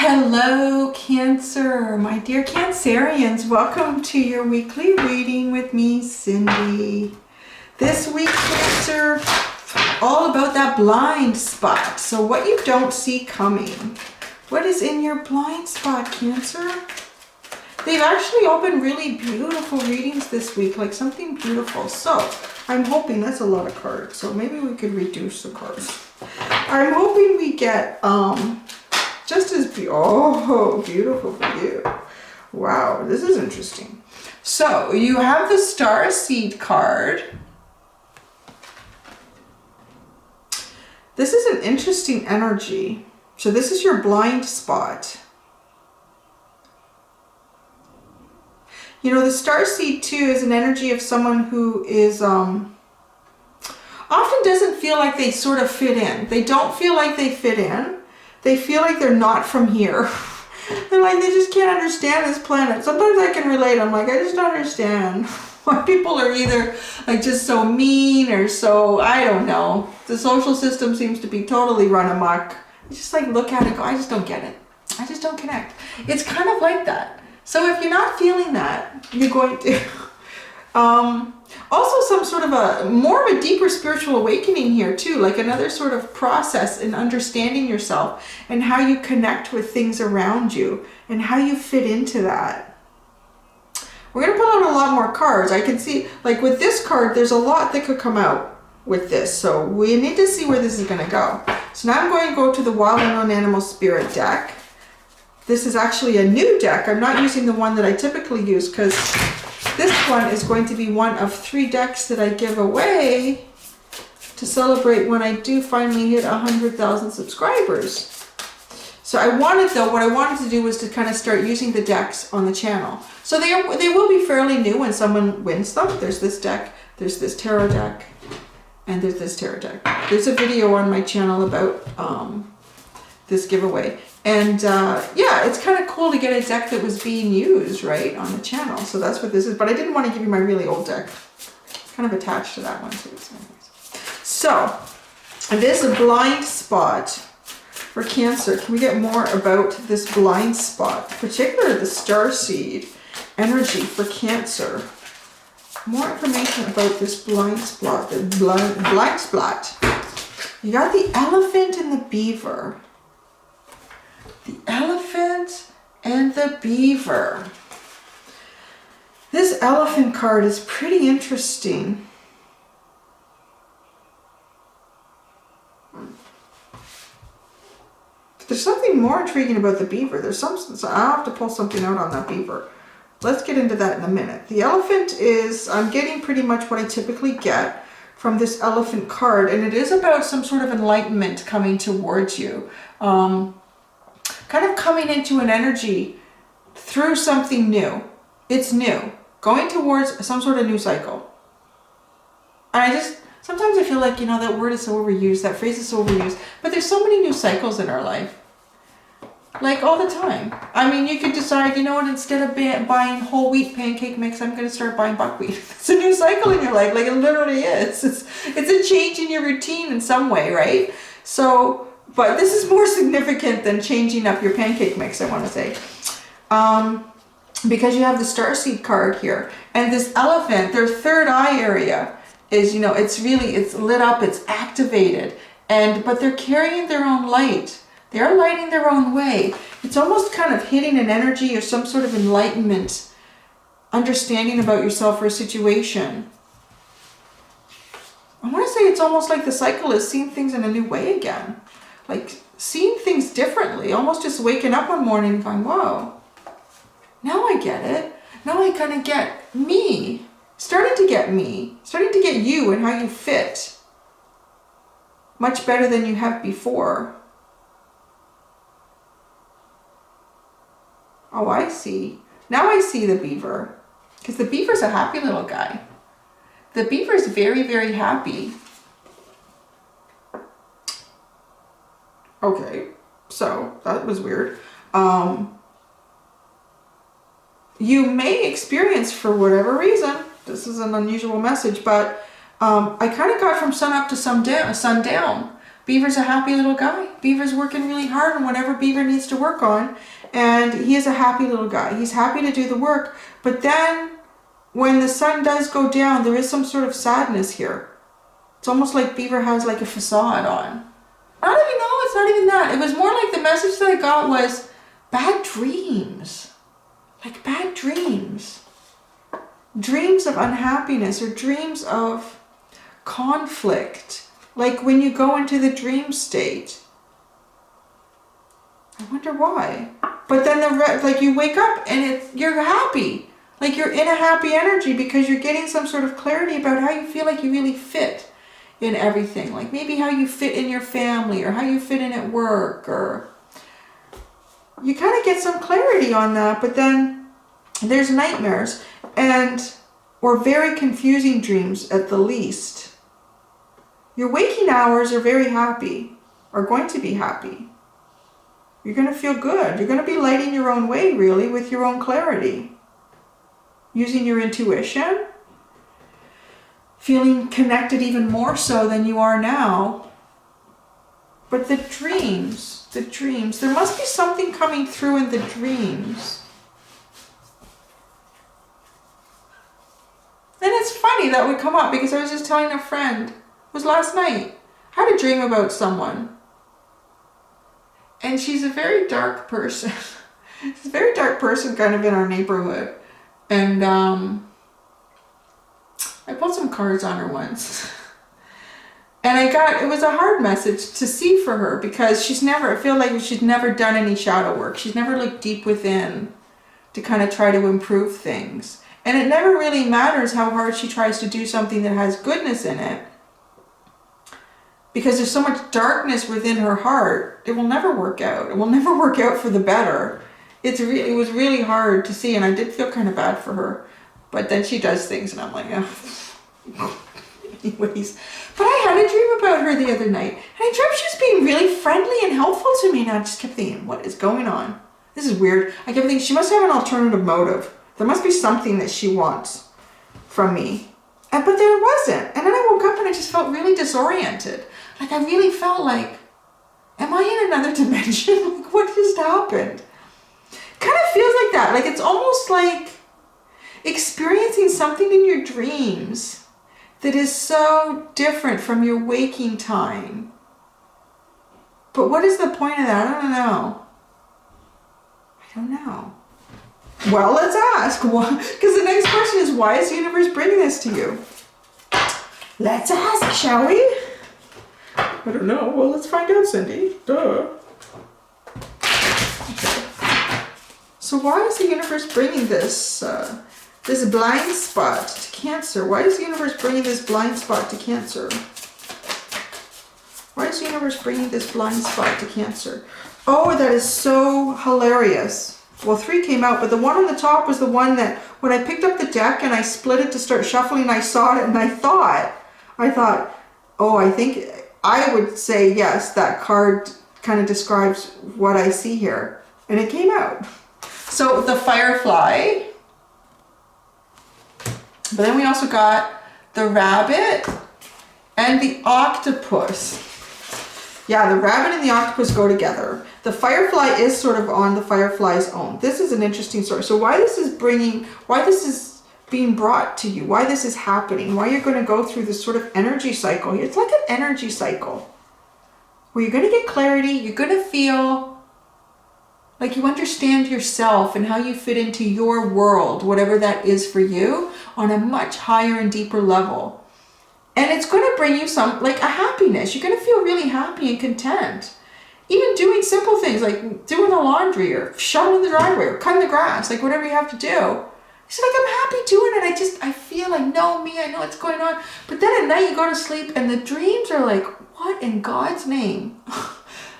Hello Cancer, my dear Cancerians, welcome to your weekly reading with me, Cindy. This week, Cancer, all about that blind spot. So what you don't see coming. What is in your blind spot, Cancer? They've actually all been really beautiful readings this week, like something beautiful. So I'm hoping, that's a lot of cards, so maybe we could reduce the cards. I'm hoping we get just as beautiful for you. Wow, this is interesting. So you have the Star Seed card. This is an interesting energy. So this is your blind spot. You know, the Star Seed too is an energy of someone who is often doesn't feel like they sort of fit in. They don't feel like they fit in. They feel like they're not from here. They're like, they just can't understand this planet. Sometimes I can relate. I'm like, I just don't understand why people are either like just so mean or so, I don't know. The social system seems to be totally run amok. You just like look at it and go, I just don't get it. I just don't connect. It's kind of like that. So if you're not feeling that, you're going to... also some sort of more of a deeper spiritual awakening here too, like another sort of process in understanding yourself and how you connect with things around you and how you fit into that. We're going to pull out a lot more cards. I can see, like with this card, there's a lot that could come out with this. So we need to see where this is going to go. So now I'm going to go to the Wild Unknown Animal Spirit deck. This is actually a new deck. I'm not using the one that I typically use because this one is going to be one of 3 decks that I give away to celebrate when I do finally hit 100,000 subscribers. So I wanted, though, what I wanted to do was to kind of start using the decks on the channel. So they will be fairly new when someone wins them. There's this deck, there's this tarot deck, and there's this tarot deck. There's a video on my channel about this giveaway. And yeah, it's kind of cool to get a deck that was being used, right, on the channel. So that's what this is. But I didn't want to give you my really old deck. Kind of attached to that one too. So this blind spot for Cancer. Can we get more about this blind spot, particularly the Star Seed energy for Cancer? More information about this blind spot, the blind spot. You got the elephant and the beaver. The elephant and the beaver. This elephant card is pretty interesting. There's something more intriguing about the beaver. There's some, so I'll have to pull something out on that beaver. Let's get into that in a minute. The elephant is, I'm getting pretty much what I typically get from this elephant card, and it is about some sort of enlightenment coming towards you. Kind of coming into an energy through something new. It's new. Going towards some sort of new cycle. And sometimes I feel like, you know, that word is so overused, that phrase is so overused, but there's so many new cycles in our life. Like all the time. I mean, you could decide, you know what, instead of buying whole wheat pancake mix, I'm going to start buying buckwheat. It's a new cycle in your life, like it literally is. It's a change in your routine in some way, right? So... but this is more significant than changing up your pancake mix, I want to say. Because you have the Starseed card here. And this elephant, their third eye area is, you know, it's lit up, it's activated. But they're carrying their own light. They're lighting their own way. It's almost kind of hitting an energy or some sort of enlightenment, understanding about yourself or a situation. I want to say it's almost like the cycle is seeing things in a new way again. Like seeing things differently, almost just waking up one morning and going, whoa, now I get it. Now I kind of get me, starting to get you and how you fit much better than you have before. Oh, I see. Now I see the beaver, because the beaver's a happy little guy. The beaver's very, very happy. Okay, so that was weird. You may experience, for whatever reason, this is an unusual message, but I kind of got from sun up to sundown, Beaver's a happy little guy. Beaver's working really hard on whatever Beaver needs to work on. And he is a happy little guy. He's happy to do the work. But then when the sun does go down, there is some sort of sadness here. It's almost like Beaver has like a facade on. I don't even know. It's not even that. It was more like the message that I got was bad dreams. Like bad dreams. Dreams of unhappiness or dreams of conflict. Like when you go into the dream state. I wonder why. But then like you wake up and you're happy. Like you're in a happy energy because you're getting some sort of clarity about how you feel like you really fit in everything. Like maybe how you fit in your family or how you fit in at work, or you kind of get some clarity on that. But then there's nightmares or very confusing dreams at the least. Your waking hours are very happy, are going to be happy. You're going to feel good. You're going to be lighting your own way, really, with your own clarity. Using your intuition. Feeling connected even more so than you are now. But the dreams, there must be something coming through in the dreams. And it's funny that would come up because I was just telling a friend, it was last night, I had a dream about someone. And she's a very dark person. She's a very dark person kind of in our neighborhood. And I pulled some cards on her once. And it was a hard message to see for her because I feel like she's never done any shadow work. She's never looked deep within to kind of try to improve things. And it never really matters how hard she tries to do something that has goodness in it. Because there's so much darkness within her heart, it will never work out. It will never work out for the better. It was really hard to see, and I did feel kind of bad for her. But then she does things, and I'm like, oh. Anyways. But I had a dream about her the other night, and I dreamt she was being really friendly and helpful to me, and I just kept thinking, what is going on? This is weird. I kept thinking, she must have an alternative motive. There must be something that she wants from me. But there wasn't. And then I woke up and I just felt really disoriented. Like I really felt like, am I in another dimension? Like what just happened? Kind of feels like that. Like it's almost like experiencing something in your dreams that is so different from your waking time. But what is the point of that? I don't know. I don't know. Well, let's ask. Because the next question is, why is the universe bringing this to you? Let's ask, shall we? I don't know. Well, let's find out, Cindy. Duh. Okay. So why is the universe bringing this this blind spot to Cancer? Why is the universe bringing this blind spot to Cancer? Why is the universe bringing this blind spot to Cancer? Oh, that is so hilarious. Well, 3 came out, but the one on the top was the one that when I picked up the deck and I split it to start shuffling, I saw it and I thought, oh, I think I would say, yes, that card kind of describes what I see here. And it came out. So the Firefly, but then we also got the Rabbit and the Octopus. Yeah, the Rabbit and the Octopus go together. The Firefly is sort of on the Firefly's own. This is an interesting story. So why this is being brought to you, why this is happening, why you're going to go through this sort of energy cycle. It's like an energy cycle where you're going to get clarity. You're going to feel like you understand yourself and how you fit into your world, whatever that is for you, on a much higher and deeper level. And it's going to bring you like a happiness. You're going to feel really happy and content. Even doing simple things like doing the laundry or shoveling the driveway or cutting the grass, like whatever you have to do. It's like, I'm happy doing it. I feel, I know me, I know what's going on. But then at night you go to sleep and the dreams are like, what in God's name?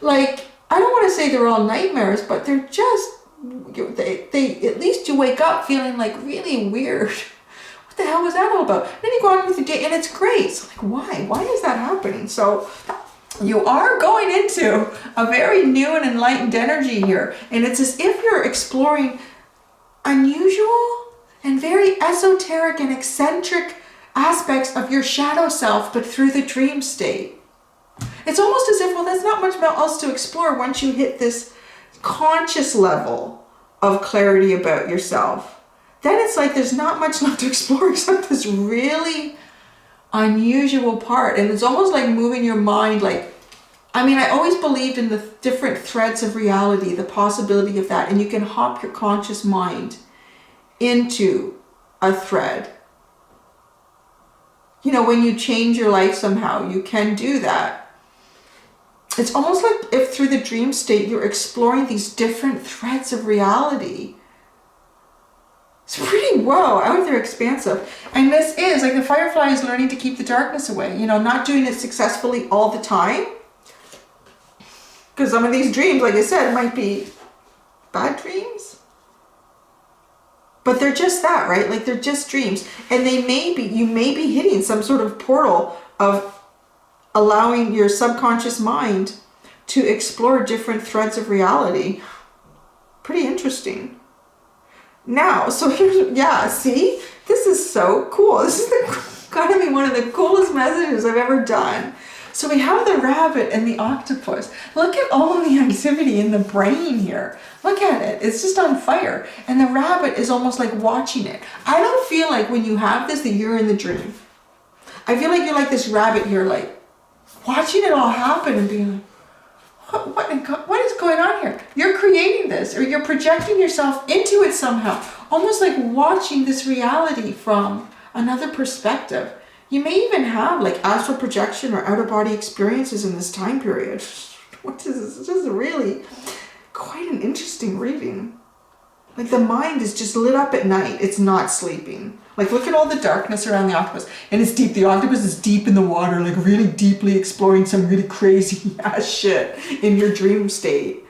Like, I don't want to say they're all nightmares, but they're just, they at least you wake up feeling like really weird. What the hell was that all about? And then you go on with the day and it's great. So like, why? Why is that happening? So you are going into a very new and enlightened energy here. And it's as if you're exploring unusual and very esoteric and eccentric aspects of your shadow self, but through the dream state. It's almost as if, well, there's not much else to explore once you hit this conscious level of clarity about yourself. Then it's like there's not much left to explore except this really unusual part. And it's almost like moving your mind, like, I mean, I always believed in the different threads of reality, the possibility of that. And you can hop your conscious mind into a thread. You know, when you change your life somehow, you can do that. It's almost like if through the dream state, you're exploring these different threads of reality. It's pretty, whoa, out there, expansive. And this is, like, the firefly is learning to keep the darkness away. You know, not doing it successfully all the time. Because some of these dreams, like I said, might be bad dreams. But they're just that, right? Like, they're just dreams. And they may be, you may be hitting some sort of portal of allowing your subconscious mind to explore different threads of reality. Pretty interesting. Now, so here's, yeah, see? This is so cool. This is gotta be one of the coolest messages I've ever done. So we have the rabbit and the octopus. Look at all of the activity in the brain here. Look at it. It's just on fire. And the rabbit is almost like watching it. I don't feel like when you have this that you're in the dream. I feel like you're like this rabbit here, like watching it all happen and being like, what is going on here? You're creating this, or you're projecting yourself into it somehow. Almost like watching this reality from another perspective. You may even have like astral projection or out-of-body experiences in this time period. What is this? This is really quite an interesting reading. Like, the mind is just lit up at night. It's not sleeping. Like, look at all the darkness around the octopus. And it's deep. The octopus is deep in the water, like really deeply exploring some really crazy ass shit in your dream state.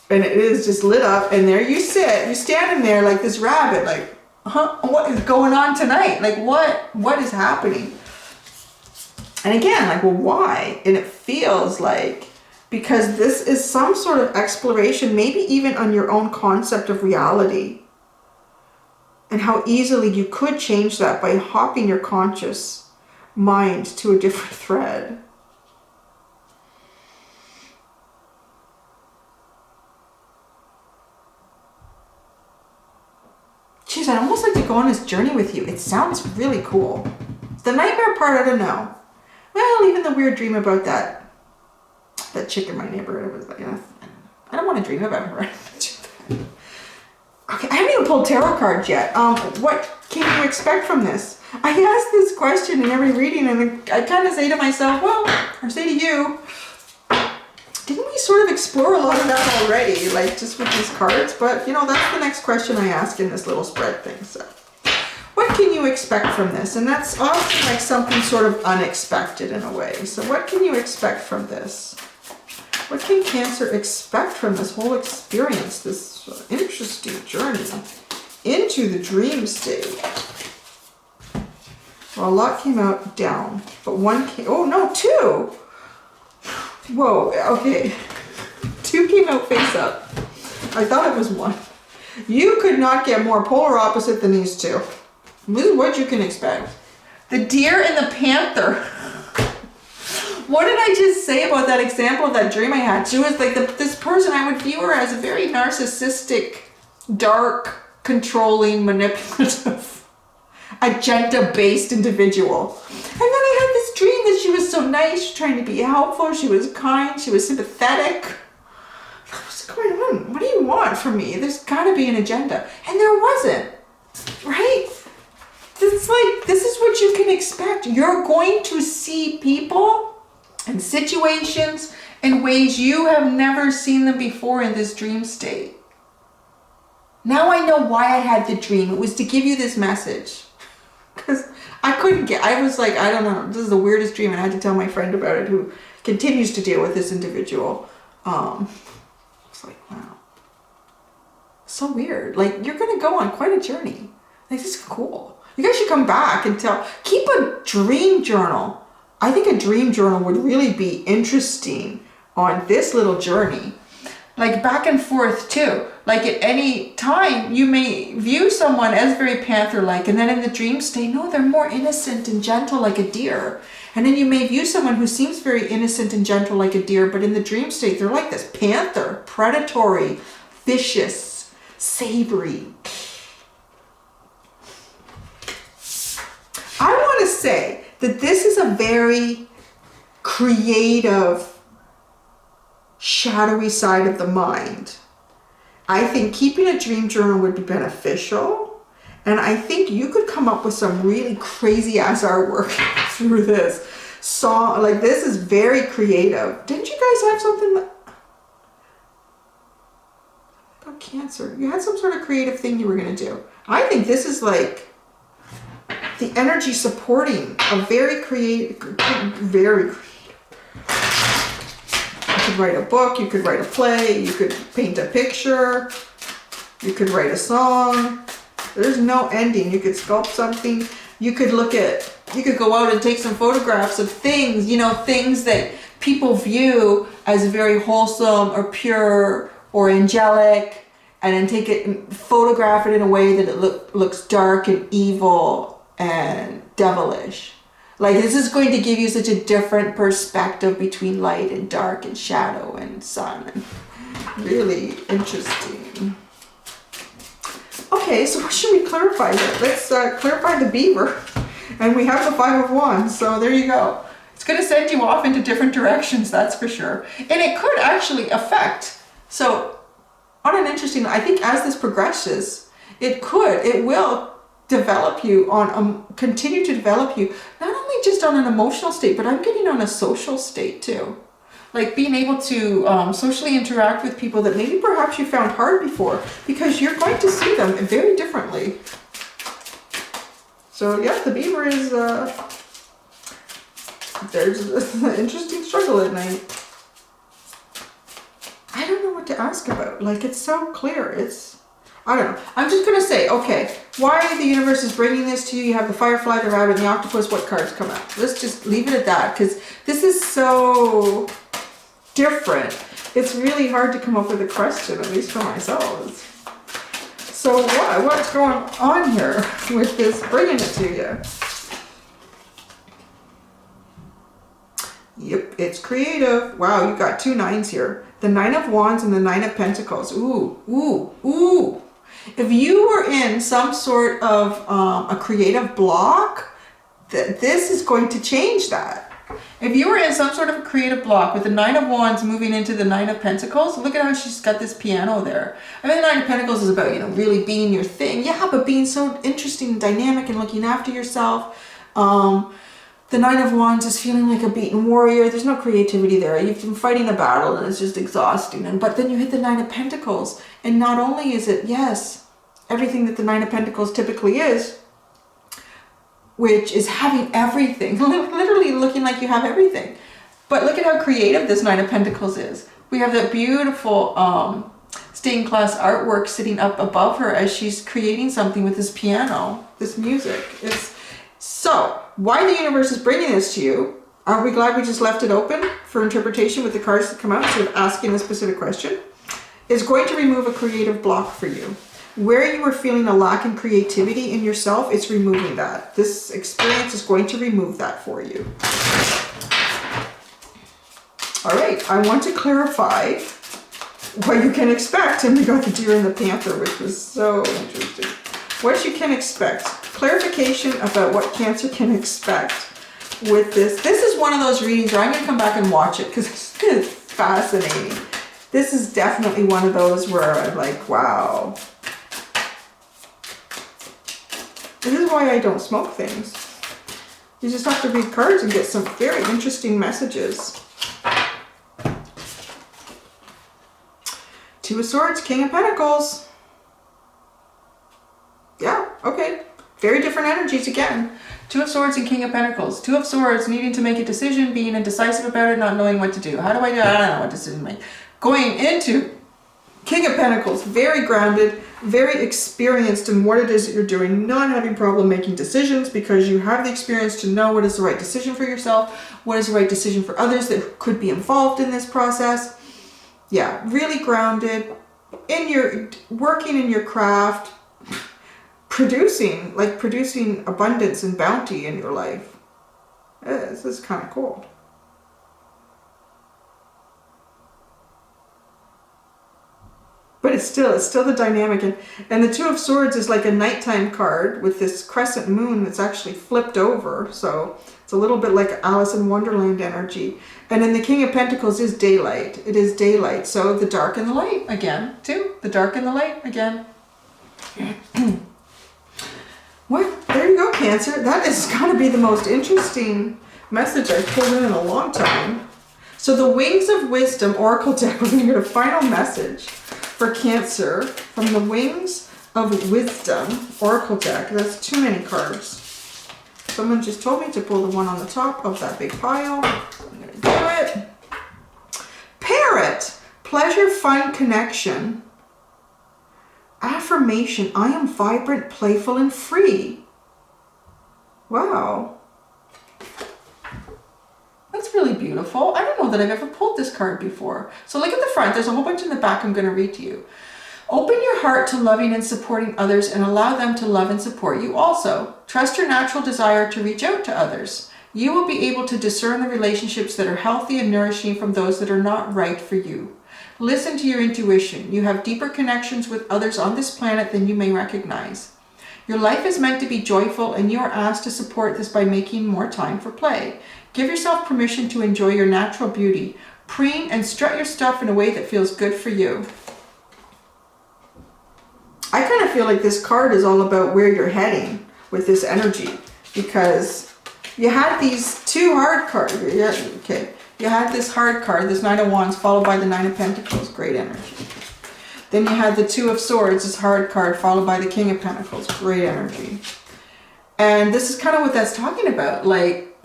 And it is just lit up. And there you sit. You're standing there like this rabbit, like, what is going on tonight? Like, what is happening? And again, like, well, why? And it feels like, because this is some sort of exploration, maybe even on your own concept of reality, and how easily you could change that by hopping your conscious mind to a different thread. Jeez, I'd almost like to go on this journey with you. It sounds really cool. The nightmare part, I don't know. Well, even the weird dream about that chick in my neighborhood, was like, I don't want to dream about her. Okay, I haven't even pulled tarot cards yet. What can you expect from this? I ask this question in every reading, and I kind of say to myself, well, or say to you, didn't we sort of explore a lot of that already, like just with these cards? But, you know, that's the next question I ask in this little spread thing. So, what can you expect from this? And that's often like something sort of unexpected in a way. So what can you expect from this? What can Cancer expect from this whole experience, this interesting journey into the dream state? Well, a lot came out down, but one came, oh no, two! Whoa, okay. Two came out face up. I thought it was one. You could not get more polar opposite than these two. This is what you can expect. The deer and the panther. What did I just say about that example of that dream I had? She was like, this person, I would view her as a very narcissistic, dark, controlling, manipulative, agenda-based individual. And then I had this dream that she was so nice, she was trying to be helpful, she was kind, she was sympathetic. What's going on? What do you want from me? There's got to be an agenda. And there wasn't, right? It's like, this is what you can expect. You're going to see people and situations in ways you have never seen them before in this dream state. Now I know why I had the dream. It was to give you this message. Because I was like, I don't know, this is the weirdest dream, and I had to tell my friend about it, who continues to deal with this individual. It's like, wow. So weird. Like, you're going to go on quite a journey. Like, this is cool. You guys should come back and keep a dream journal. I think a dream journal would really be interesting on this little journey. like back and forth too. Like at any time, you may view someone as very panther-like, and then in the dream state, no, they're more innocent and gentle like a deer. And then you may view someone who seems very innocent and gentle like a deer, but in the dream state, they're like this panther, predatory, vicious, savory. I want to say that this is a very creative, shadowy side of the mind. I think keeping a dream journal would be beneficial, and I think you could come up with some really crazy ass artwork through this. So, like, this is very creative. Didn't you guys have something about Cancer? You had some sort of creative thing you were going to do. I think this is like the energy supporting a very creative, very creative. You could write a book, you could write a play, you could paint a picture, you could write a song. There's no ending. You could sculpt something. You could you could go out and take some photographs of things, you know, things that people view as very wholesome or pure or angelic, and then take it and photograph it in a way that it looks dark and evil and devilish. Like, this is going to give you such a different perspective between light and dark and shadow and sun. And really interesting. Okay, so what should we clarify here? Let's clarify the beaver. And we have the 5 of Wands, so there you go. It's going to send you off into different directions, that's for sure. And it could actually affect. So, on an interesting, I think as this progresses, it will develop you continue to develop you, not only just on an emotional state, but I'm getting on a social state too. Like being able to socially interact with people that maybe perhaps you found hard before, because you're going to see them very differently. So yeah, the beaver is, there's an interesting struggle at night. I don't know what to ask about. Like, it's so clear. I don't know. I'm just going to say, okay, why the universe is bringing this to you. You have the firefly, the rabbit, and the octopus. What cards come out? Let's just leave it at that, because this is so different. It's really hard to come up with a question, at least for myself. So what's going on here with this bringing it to you? Yep, it's creative. Wow, you got 2 9s here. The 9 of Wands and the 9 of Pentacles. Ooh, ooh, ooh. If you were in some sort of a creative block, this is going to change that. If you were in some sort of a creative block with the 9 of Wands moving into the 9 of Pentacles, look at how she's got this piano there. I mean, the 9 of Pentacles is about, you know, really being your thing. Yeah, but being so interesting and dynamic and looking after yourself. The 9 of Wands is feeling like a beaten warrior. There's no creativity there. You've been fighting a battle and it's just exhausting. But then you hit the 9 of Pentacles. And not only is it, yes, everything that the 9 of Pentacles typically is, which is having everything, literally looking like you have everything. But look at how creative this 9 of Pentacles is. We have that beautiful stained glass artwork sitting up above her as she's creating something with this piano, this music. So, why the universe is bringing this to you, aren't we glad we just left it open for interpretation with the cards that come out instead of asking a specific question? Is going to remove a creative block for you. Where you are feeling a lack in creativity in yourself, it's removing that. This experience is going to remove that for you. All right, I want to clarify what you can expect. And we got the deer and the panther, which was so interesting. What you can expect. Clarification about what Cancer can expect with this. This is one of those readings where I'm going to come back and watch it because it's fascinating. This is definitely one of those where I'm like, wow. This is why I don't smoke things. You just have to read cards and get some very interesting messages. 2 of Swords, King of Pentacles. Yeah, okay. Very different energies again. 2 of Swords and King of Pentacles. 2 of Swords, needing to make a decision, being indecisive about it, not knowing what to do. How do I do it? I don't know what decision to make. Going into King of Pentacles, very grounded, very experienced in what it is that you're doing, not having problem making decisions because you have the experience to know what is the right decision for yourself, what is the right decision for others that could be involved in this process. Yeah, really grounded in your, working in your craft, producing abundance and bounty in your life. This is kind of cool. But it's still the dynamic. And the Two of Swords is like a nighttime card with this crescent moon that's actually flipped over. So it's a little bit like Alice in Wonderland energy. And then the King of Pentacles is daylight. It is daylight. So the dark and the light again, too. The dark and the light again. Well, there you go, Cancer. That is going to be the most interesting message I've pulled in a long time. So the Wings of Wisdom Oracle deck, we're going to get a final message for Cancer from the Wings of Wisdom Oracle deck. That's too many cards. Someone just told me to pull the one on the top of that big pile. I'm going to do it. Parrot. Pleasure, fun, connection. Affirmation. I am vibrant, playful, and free. Wow. That's really beautiful. I don't know that I've ever pulled this card before. So look at the front. There's a whole bunch in the back I'm going to read to you. Open your heart to loving and supporting others and allow them to love and support you also. Trust your natural desire to reach out to others. You will be able to discern the relationships that are healthy and nourishing from those that are not right for you. Listen to your intuition. You have deeper connections with others on this planet than you may recognize. Your life is meant to be joyful, and you are asked to support this by making more time for play. Give yourself permission to enjoy your natural beauty. Preen and strut your stuff in a way that feels good for you. I kind of feel like this card is all about where you're heading with this energy, because you had these two hard cards. Yeah, okay. You had this hard card, this Nine of Wands, followed by the Nine of Pentacles. Great energy. Then you had the Two of Swords, this hard card, followed by the King of Pentacles. Great energy. And this is kind of what that's talking about. Like,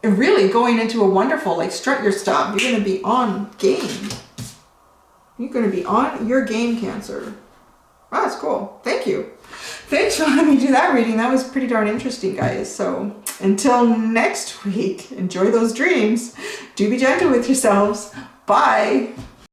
really going into a wonderful, like, strut your stuff. You're going to be on game. You're going to be on your game, Cancer. Wow, that's cool. Thank you. Thanks for letting me do that reading. That was pretty darn interesting, guys. So until next week, enjoy those dreams. Do be gentle with yourselves. Bye.